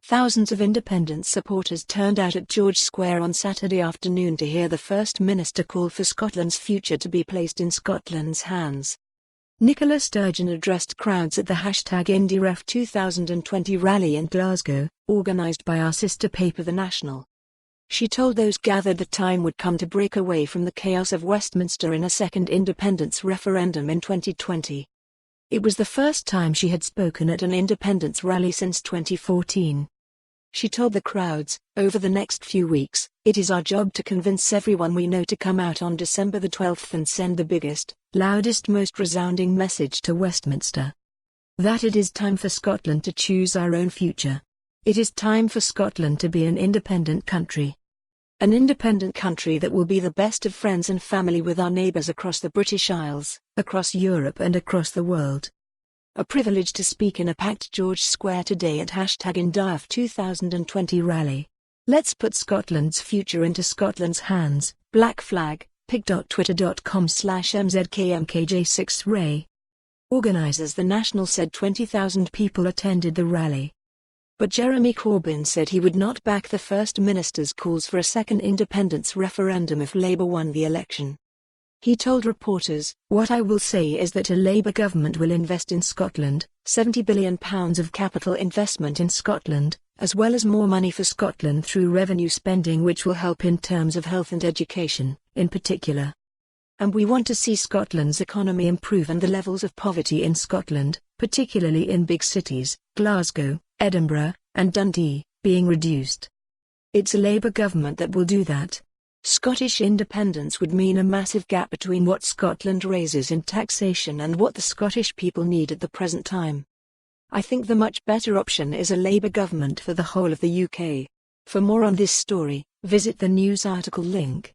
Thousands of independence supporters turned out at George Square on Saturday afternoon to hear the First Minister call for Scotland's future to be placed in Scotland's hands. Nicola Sturgeon addressed crowds at the #IndieRef2020 rally in Glasgow, organised by our sister paper The National. She told those gathered the time would come to break away from the chaos of Westminster in a second independence referendum in 2020. It was the first time she had spoken at an independence rally since 2014. She told the crowds, "Over the next few weeks, it is our job to convince everyone we know to come out on December the 12th and send the biggest, loudest, most resounding message to Westminster. That it is time for Scotland to choose our own future. It is time for Scotland to be an independent country. An independent country that will be the best of friends and family with our neighbours across the British Isles, across Europe and across the world." A privilege to speak in a packed George Square today at #IndieRef2020 rally. Let's put Scotland's future into Scotland's hands. Black flag, pig.twitter.com/mzkmkj6ray. Organisers The National said 20,000 people attended the rally. But Jeremy Corbyn said he would not back the First Minister's calls for a second independence referendum if Labour won the election. He told reporters, "What I will say is that a Labour government will invest in Scotland, £70 billion of capital investment in Scotland, as well as more money for Scotland through revenue spending which will help in terms of health and education, in particular. And we want to see Scotland's economy improve and the levels of poverty in Scotland, particularly in big cities, Glasgow, Edinburgh, and Dundee, being reduced. It's a Labour government that will do that. Scottish independence would mean a massive gap between what Scotland raises in taxation and what the Scottish people need at the present time. I think the much better option is a Labour government for the whole of the UK. For more on this story, visit the news article link.